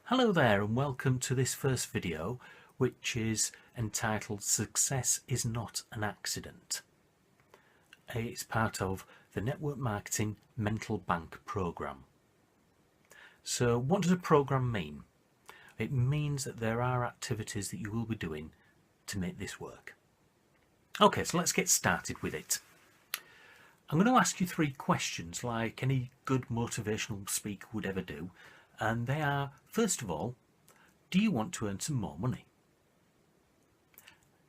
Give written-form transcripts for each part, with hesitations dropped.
Hello there and welcome to this first video, which is entitled Success is Not an Accident. It's part of the Network Marketing Mental Bank program. So what does a program mean? It means that there are activities that you will be doing to make this work. Okay, so let's get started with it. I'm going to ask you 3 questions like any good motivational speaker would ever do. And they are, first of all, do you want to earn some more money?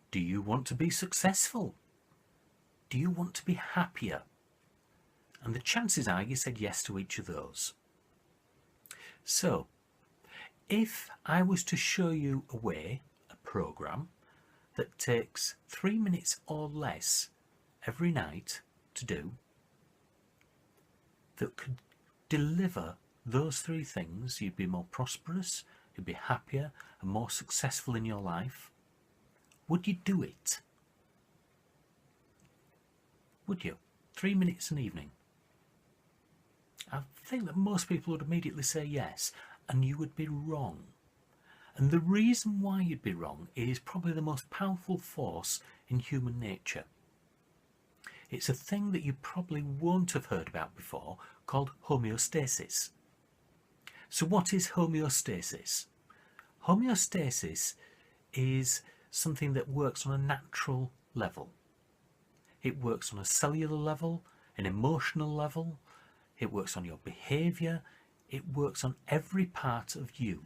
Do you want to be successful? Do you want to be happier? And the chances are you said yes to each of those. So, if I was to show you a way, a program, that takes 3 minutes or less every night to do, that could deliver those 3 things, you'd be more prosperous, you'd be happier and more successful in your life. Would you do it? Would you? 3 minutes an evening. I think that most people would immediately say yes, and you would be wrong. And the reason why you'd be wrong is probably the most powerful force in human nature. It's a thing that you probably won't have heard about before called homeostasis. So what is homeostasis? Homeostasis is something that works on a natural level. It works on a cellular level, an emotional level, it works on your behaviour, it works on every part of you.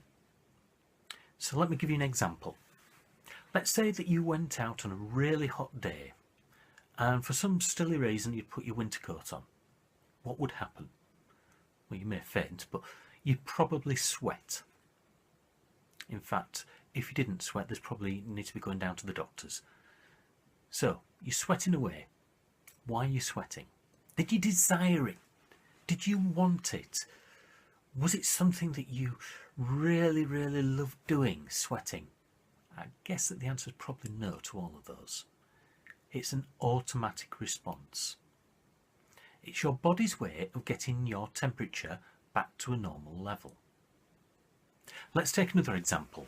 So let me give you an example. Let's say that you went out on a really hot day and for some silly reason you'd put your winter coat on. What would happen? Well, you may faint, but you'd probably sweat. In fact, if you didn't sweat, there's probably need to be going down to the doctors. So, you're sweating away. Why are you sweating? Did you desire it? Did you want it? Was it something that you really, really loved doing, sweating? I guess that the answer is probably no to all of those. It's an automatic response. It's your body's way of getting your temperature back to a normal level. Let's take another example.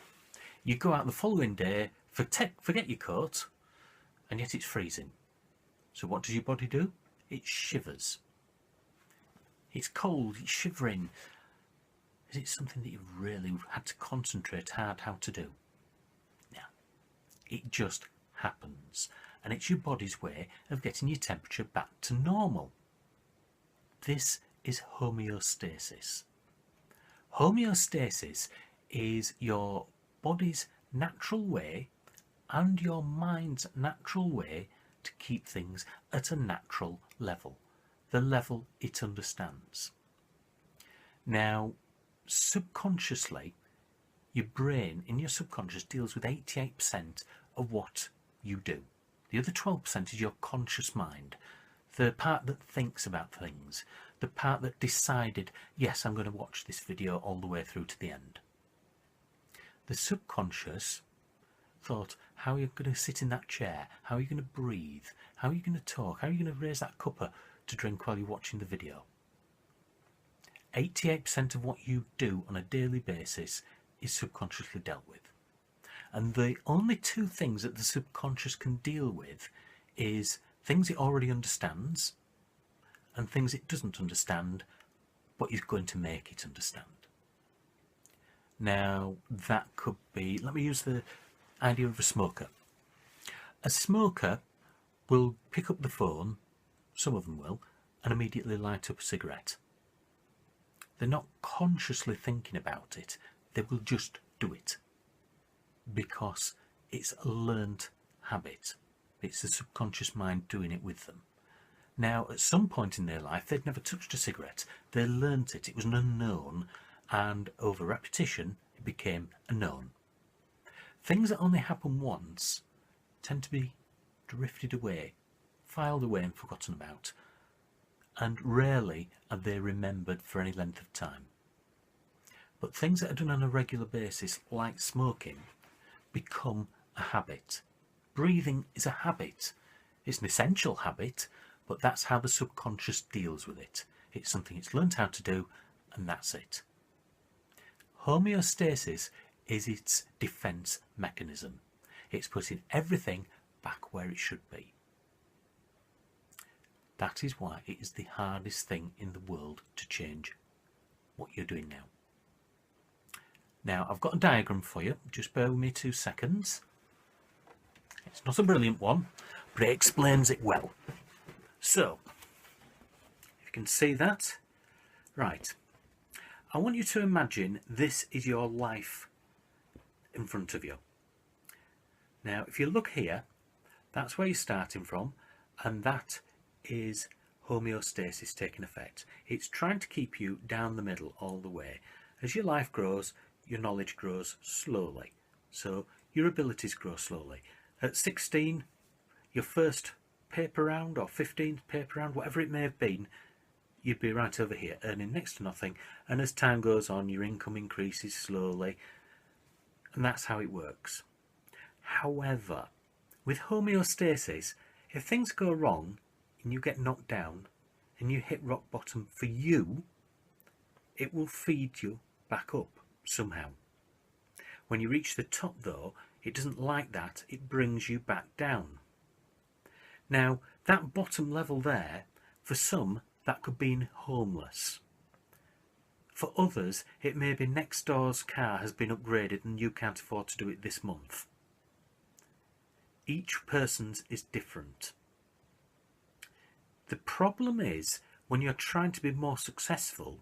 You go out the following day, forget your coat, and yet it's freezing. So what does your body do? It shivers. It's cold, it's shivering. Is it something that you've really had to concentrate hard how to do? No. It just happens. And it's your body's way of getting your temperature back to normal. This is homeostasis. Homeostasis is your body's natural way and your mind's natural way to keep things at a natural level, the level it understands. Now, subconsciously, your brain in your subconscious deals with 88% of what you do. The other 12% is your conscious mind, the part that thinks about things, the part that decided, yes, I'm going to watch this video all the way through to the end. The subconscious thought, how are you going to sit in that chair? How are you going to breathe? How are you going to talk? How are you going to raise that cuppa to drink while you're watching the video? 88% of what you do on a daily basis is subconsciously dealt with. And the only 2 things that the subconscious can deal with is things it already understands and things it doesn't understand but is going to make it understand. Now that could be, let me use the idea of a smoker. A smoker will pick up the phone, some of them will, and immediately light up a cigarette. They're not consciously thinking about it, they will just do it because it's a learned habit. It's the subconscious mind doing it with them. Now, at some point in their life, they'd never touched a cigarette. They learnt it. It was an unknown, and over repetition, it became a known. Things that only happen once tend to be drifted away, filed away and forgotten about, and rarely are they remembered for any length of time. But things that are done on a regular basis, like smoking, become a habit. Breathing is a habit. It's an essential habit, but that's how the subconscious deals with it. It's something it's learned how to do, and that's it. Homeostasis is its defense mechanism. It's putting everything back where it should be. That is why it is the hardest thing in the world to change what you're doing now. Now, I've got a diagram for you. Just bear with me 2 seconds. It's not a brilliant one, but it explains it well. So, if you can see that, right. I want you to imagine this is your life in front of you. Now, if you look here, that's where you're starting from, and that is homeostasis taking effect. It's trying to keep you down the middle all the way. As your life grows, your knowledge grows slowly, so your abilities grow slowly. At 16, your first paper round or 15th paper round, whatever it may have been, you'd be right over here earning next to nothing, and as time goes on your income increases slowly, and that's how it works. However, with homeostasis, if things go wrong and you get knocked down and you hit rock bottom, for you it will feed you back up somehow. When you reach the top though, it doesn't like that, it brings you back down. Now that bottom level there, for some that could mean homeless. For others it may be next door's car has been upgraded and you can't afford to do it this month. Each person's is different. The problem is when you're trying to be more successful,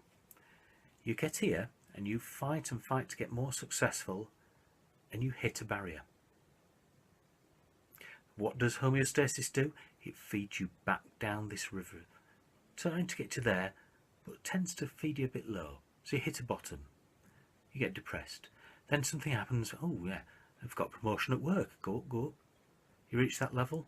you get here and you fight and fight to get more successful and you hit a barrier. What does homeostasis do? It feeds you back down this river, trying to get to there, but tends to feed you a bit low. So you hit a bottom, you get depressed. Then something happens, oh yeah, I've got promotion at work, go up, go up. You reach that level,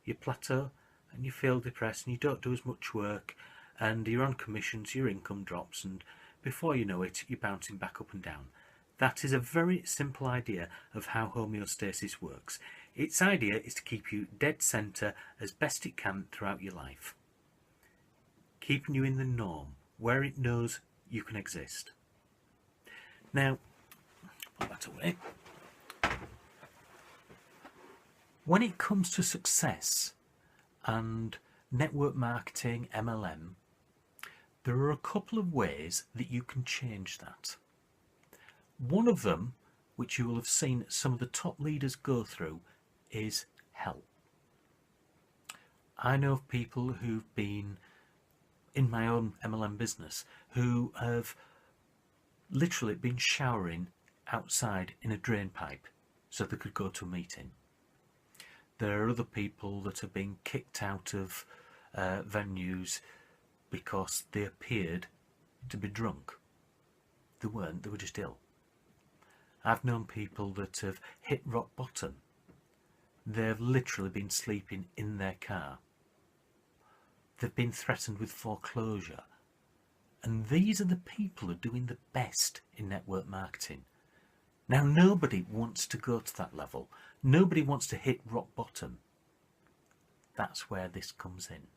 you plateau, and you feel depressed and you don't do as much work and you're on commissions, your income drops, and before you know it, you're bouncing back up and down. That is a very simple idea of how homeostasis works. Its idea is to keep you dead centre as best it can throughout your life, keeping you in the norm where it knows you can exist. Now, put that away. When it comes to success and network marketing, MLM, there are a couple of ways that you can change that. One of them, which you will have seen some of the top leaders go through, is help. I know of people who've been in my own MLM business who have literally been showering outside in a drain pipe so they could go to a meeting. There are other people that have been kicked out of venues because they appeared to be drunk. They weren't, they were just ill. I've known people that have hit rock bottom. They've literally been sleeping in their car. They've been threatened with foreclosure. And these are the people who are doing the best in network marketing. Now, nobody wants to go to that level. Nobody wants to hit rock bottom. That's where this comes in.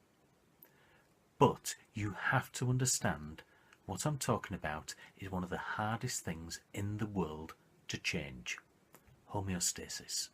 But you have to understand what I'm talking about is one of the hardest things in the world to change. Homeostasis.